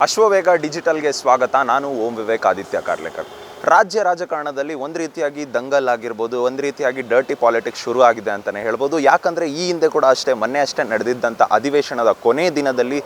ಅಶ್ವವೇಗ ಡಿಜಿಟಲ್ಗೆ ಸ್ವಾಗತ. ನಾನು ಓಂ ವಿವೇಕ್ ಆದಿತ್ಯ ಕಾರ್ಲೇಕರ್. ರಾಜ್ಯ ರಾಜಕಾರಣದಲ್ಲಿ ಒಂದು ರೀತಿಯಾಗಿ ದಂಗಲ್ ಆಗಿರ್ಬೋದು, ಒಂದು ರೀತಿಯಾಗಿ ಡರ್ಟಿ ಪಾಲಿಟಿಕ್ಸ್ ಶುರು ಆಗಿದೆ ಅಂತಲೇ ಹೇಳ್ಬೋದು. ಯಾಕಂದರೆ ಈ ಹಿಂದೆ ಕೂಡ ಮೊನ್ನೆ ಅಷ್ಟೇ ನಡೆದಿದ್ದಂಥ ಅಧಿವೇಶನದ ಕೊನೆ ದಿನದಲ್ಲಿ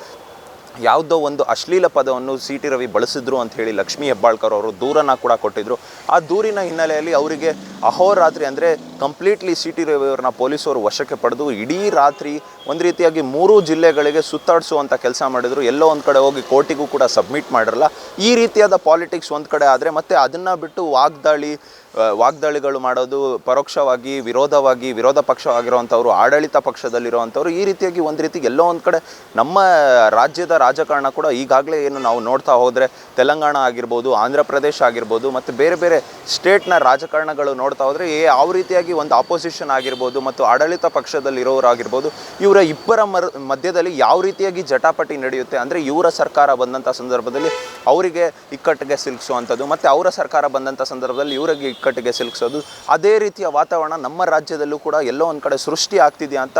ಯಾವುದೋ ಒಂದು ಅಶ್ಲೀಲ ಪದವನ್ನು ಸಿ ಟಿ ರವಿ ಬಳಸಿದ್ರು ಅಂತ ಹೇಳಿ ಲಕ್ಷ್ಮೀ ಹೆಬ್ಬಾಳ್ಕರ್ ಅವರು ದೂರನ್ನು ಕೂಡ ಕೊಟ್ಟಿದ್ದರು. ಆ ದೂರಿನ ಹಿನ್ನೆಲೆಯಲ್ಲಿ ಅವರಿಗೆ ಅಹೋರಾತ್ರಿ ಅಂದರೆ ಕಂಪ್ಲೀಟ್ಲಿ ಸಿ ಟಿ ರವಿ ಅವ್ರನ್ನ ಪೊಲೀಸರು ವಶಕ್ಕೆ ಪಡೆದು ಇಡೀ ರಾತ್ರಿ ಒಂದು ರೀತಿಯಾಗಿ 3 ಜಿಲ್ಲೆಗಳಿಗೆ ಸುತ್ತಾಡಿಸುವಂಥ ಕೆಲಸ ಮಾಡಿದರು. ಎಲ್ಲೋ ಒಂದು ಕಡೆ ಹೋಗಿ ಕೋರ್ಟಿಗೂ ಕೂಡ ಸಬ್ಮಿಟ್ ಮಾಡಿರಲ್ಲ. ಈ ರೀತಿಯಾದ ಪಾಲಿಟಿಕ್ಸ್ ಒಂದು ಕಡೆ ಆದರೆ ಮತ್ತೆ ಅದನ್ನು ಬಿಟ್ಟು ವಾಗ್ದಾಳಿಗಳು ಮಾಡೋದು, ಪರೋಕ್ಷವಾಗಿ ವಿರೋಧ ಪಕ್ಷವಾಗಿರುವಂಥವ್ರು, ಆಡಳಿತ ಪಕ್ಷದಲ್ಲಿರುವಂಥವ್ರು, ಈ ರೀತಿಯಾಗಿ ಒಂದು ರೀತಿ ಎಲ್ಲೋ ಒಂದು ಕಡೆ ನಮ್ಮ ರಾಜ್ಯದ ರಾಜಕಾರಣ ಕೂಡ ಈಗಾಗಲೇ ಏನು ನಾವು ನೋಡ್ತಾ ಹೋದರೆ ತೆಲಂಗಾಣ ಆಗಿರ್ಬೋದು, ಆಂಧ್ರ ಪ್ರದೇಶ ಆಗಿರ್ಬೋದು, ಮತ್ತು ಬೇರೆ ಬೇರೆ ಸ್ಟೇಟ್ನ ರಾಜಕಾರಣಗಳು ನೋಡ್ತಾ ಹೋದರೆ ಯಾವ ರೀತಿಯಾಗಿ ಒಂದು ಆಪೋಸಿಷನ್ ಆಗಿರ್ಬೋದು ಮತ್ತು ಆಡಳಿತ ಪಕ್ಷದಲ್ಲಿರೋರಾಗಿರ್ಬೋದು, ಇವರ ಇಬ್ಬರ ಮಧ್ಯದಲ್ಲಿ ಯಾವ ರೀತಿಯಾಗಿ ಜಟಾಪಟಿ ನಡೆಯುತ್ತೆ ಅಂದರೆ ಇವರ ಸರ್ಕಾರ ಬಂದಂಥ ಸಂದರ್ಭದಲ್ಲಿ ಅವರಿಗೆ ಇಕ್ಕಟ್ಟಿಗೆ ಸಿಲುಕಿಸುವಂಥದ್ದು ಮತ್ತು ಅವರ ಸರ್ಕಾರ ಬಂದಂಥ ಸಂದರ್ಭದಲ್ಲಿ ಇವರಿಗೆ ಇಕ್ಕಟ್ಟಿಗೆ ಸಿಲುಕಿಸೋದು, ಅದೇ ರೀತಿಯ ವಾತಾವರಣ ನಮ್ಮ ರಾಜ್ಯದಲ್ಲೂ ಕೂಡ ಎಲ್ಲೋ ಒಂದು ಕಡೆ ಸೃಷ್ಟಿ ಆಗ್ತಿದೆಯಾ ಅಂತ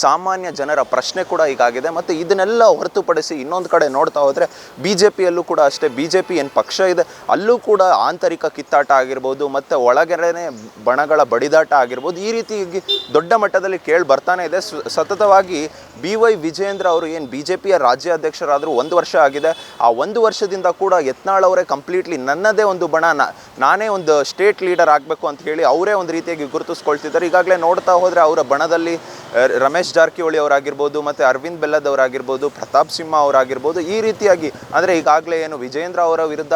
ಸಾಮಾನ್ಯ ಜನರ ಪ್ರಶ್ನೆ ಕೂಡ ಈಗಾಗಿದೆ. ಮತ್ತು ಇದನ್ನೆಲ್ಲ ಹೊರತುಪಡಿಸಿ ಇನ್ನೊಂದು ಕಡೆ ನೋಡ್ತಾ ಹೋದರೆ ಬಿ ಜೆ ಪಿಯಲ್ಲೂ ಕೂಡ ಅಷ್ಟೇ, ಬಿ ಜೆ ಪಿ ಏನು ಪಕ್ಷ ಇದೆ ಅಲ್ಲೂ ಕೂಡ ಆಂತರಿಕ ಕಿತ್ತಾಟ ಆಗಿರ್ಬೋದು ಮತ್ತು ಒಳಗಡೆ ಬಣಗಳ ಬಡಿದಾಟ ಆಗಿರ್ಬೋದು, ಈ ರೀತಿಯಾಗಿ ದೊಡ್ಡ ಮಟ್ಟದಲ್ಲಿ ಕೇಳಿ ಬರ್ತಾನೆ ಇದೆ. ಸತತವಾಗಿ ಬಿ ವೈ ವಿಜೇಂದ್ರ ಅವರು ಏನು ಬಿ ಜೆ ಪಿಯ ರಾಜ್ಯಾಧ್ಯಕ್ಷರಾದರೂ 1 ವರ್ಷ ಆಗಿದೆ. ಆ 1 ವರ್ಷದಿಂದ ಕೂಡ ಯತ್ನಾಳ್ ಅವರೇ ಕಂಪ್ಲೀಟ್ಲಿ ನನ್ನದೇ ಒಂದು ಬಣ, ನಾನೇ ಒಂದು ಸ್ಟೇಟ್ ಲೀಡರ್ ಆಗಬೇಕು ಅಂತ ಹೇಳಿ ಅವರೇ ಒಂದು ರೀತಿಯಾಗಿ ಗುರುತಿಸ್ಕೊಳ್ತಿದ್ದಾರೆ. ಈಗಾಗಲೇ ನೋಡ್ತಾ ಹೋದರೆ ಅವರ ಬಣದಲ್ಲಿ ರಮೇಶ್ ಜಾರಕಿಹೊಳಿ ಅವರಾಗಿರ್ಬೋದು, ಮತ್ತು ಅರವಿಂದ್ ಬೆಲ್ಲದವರಾಗಿರ್ಬೋದು, ಪ್ರತಾಪ್ ಸಿಂಹ ಅವರಾಗಿರ್ಬೋದು, ಈ ರೀತಿಯಾಗಿ ಅಂದರೆ ಈಗಾಗಲೇ ಏನು ವಿಜೇಂದ್ರ ಅವರ ವಿರುದ್ಧ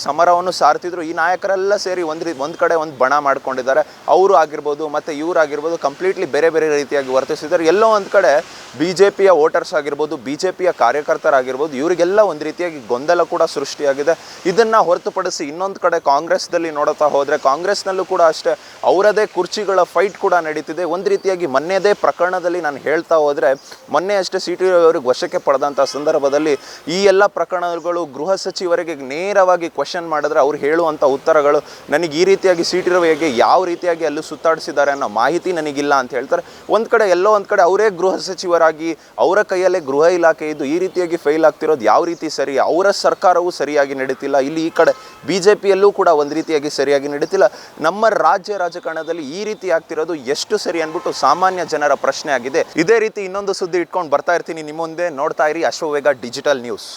ಸಮರವನ್ನು ಸಾರ್ತಿದ್ರು. ಈ ನಾಯಕರೆಲ್ಲ ಸೇರಿ ಒಂದು ಕಡೆ ಒಂದು ಬಣ ಮಾಡ್ಕೊಂಡಿದ್ದಾರೆ. ಅವರು ಆಗಿರ್ಬೋದು ಮತ್ತು ಇವರಾಗಿರ್ಬೋದು ಕಂಪ್ಲೀಟ್ಲಿ ಬೇರೆ ಬೇರೆ ರೀತಿಯಾಗಿ ವರ್ತಿಸಿದ್ದಾರೆ. ಎಲ್ಲೋ ಒಂದು ಕಡೆ ಬಿ ಜೆ ಪಿಯ ವೋಟರ್ಸ್ ಆಗಿರ್ಬೋದು, ಬಿ ಜೆ ಪಿಯ ಕಾರ್ಯಕರ್ತರಾಗಿರ್ಬೋದು, ಇವರಿಗೆಲ್ಲ ಒಂದು ರೀತಿಯಾಗಿ ಗೊಂದಲ ಕೂಡ ಸೃಷ್ಟಿಯಾಗಿದೆ. ಇದನ್ನು ಹೊರತುಪಡಿಸಿ ಇನ್ನೊಂದು ಕಡೆ ಕಾಂಗ್ರೆಸ್ದಲ್ಲಿ ನೋಡ್ತಾ ಹೋದರೆ ಕಾಂಗ್ರೆಸ್ನಲ್ಲೂ ಕೂಡ ಅಷ್ಟೇ ಅವರದೇ ಕುರ್ಚಿಗಳ ಫೈಟ್ ಕೂಡ ನಡೀತಿದೆ. ಒಂದು ರೀತಿಯಾಗಿ ಮೊನ್ನೆದೇ ಪ್ರಕರಣದಲ್ಲಿ ನಾನು ಹೇಳ್ತಾ ಹೋದರೆ ಮೊನ್ನೆ ಅಷ್ಟೇ ಸಿ ಟಿ ರವಿ ಅವರಿಗೆ ವಶಕ್ಕೆ ಪಡೆದಂಥ ಸಂದರ್ಭದಲ್ಲಿ ಈ ಎಲ್ಲ ಪ್ರಕರಣಗಳು ಗೃಹ ಸಚಿವರಿಗೆ ನೇರವಾಗಿ ಕ್ವಶನ್ ಮಾಡಿದ್ರೆ ಅವ್ರು ಹೇಳುವಂಥ ಉತ್ತರಗಳು ನನಗೆ ಈ ರೀತಿಯಾಗಿ ಸಿ ಟಿ ರವಿಗೆ ಯಾವ ರೀತಿಯಾಗಿ ಅಲ್ಲೂ ಸುತ್ತಾಡಿಸಿದ್ದಾರೆ ಅನ್ನೋ ಮಾಹಿತಿ ನನಗಿಲ್ಲ ಅಂತ ಹೇಳ್ತಾರೆ. ಒಂದು ಕಡೆ ಎಲ್ಲೋ ಒಂದು ಕಡೆ ಅವರೇ ಗೃಹ ಸಚಿವರಾಗಿ ಅವರ ಕೈಯಲ್ಲೇ ಗೃಹ ಇಲಾಖೆ ಇದ್ದು ಈ ರೀತಿಯಾಗಿ ಫೇಲ್ ಆಗ್ತಿರೋದು ಯಾವ ರೀತಿ ಸರಿ? ಅವರ ಸರ್ಕಾರವೂ ಸರಿಯಾಗಿ ನಡೀತಿಲ್ಲ. ಇಲ್ಲಿ ಈ ಕಡೆ ಬಿ ಜೆ ಪಿಯಲ್ಲೂ ಕೂಡ ಒಂದು ರೀತಿಯಾಗಿ ಸರಿಯಾಗಿ ನಡೀತಿಲ್ಲ. ನಮ್ಮ ರಾಜ್ಯ ರಾಜಕಾರಣದಲ್ಲಿ ಈ ರೀತಿ ಆಗ್ತಿರೋದು ಎಷ್ಟು ಸರಿ ಅಂದ್ಬಿಟ್ಟು ಸಾಮಾನ್ಯ ಜನರ ಪ್ರಶ್ನೆ ಆಗಿದೆ. ಇದೇ ರೀತಿ ಇನ್ನೊಂದು ಸುದ್ದಿ ಇಟ್ಕೊಂಡು ಬರ್ತಾ ಇರ್ತೀನಿ ನಿಮ್ಮ ಮುಂದೆ. ನೋಡ್ತಾ ಇರಿ ಅಶ್ವವೇಗ ಡಿಜಿಟಲ್ ನ್ಯೂಸ್.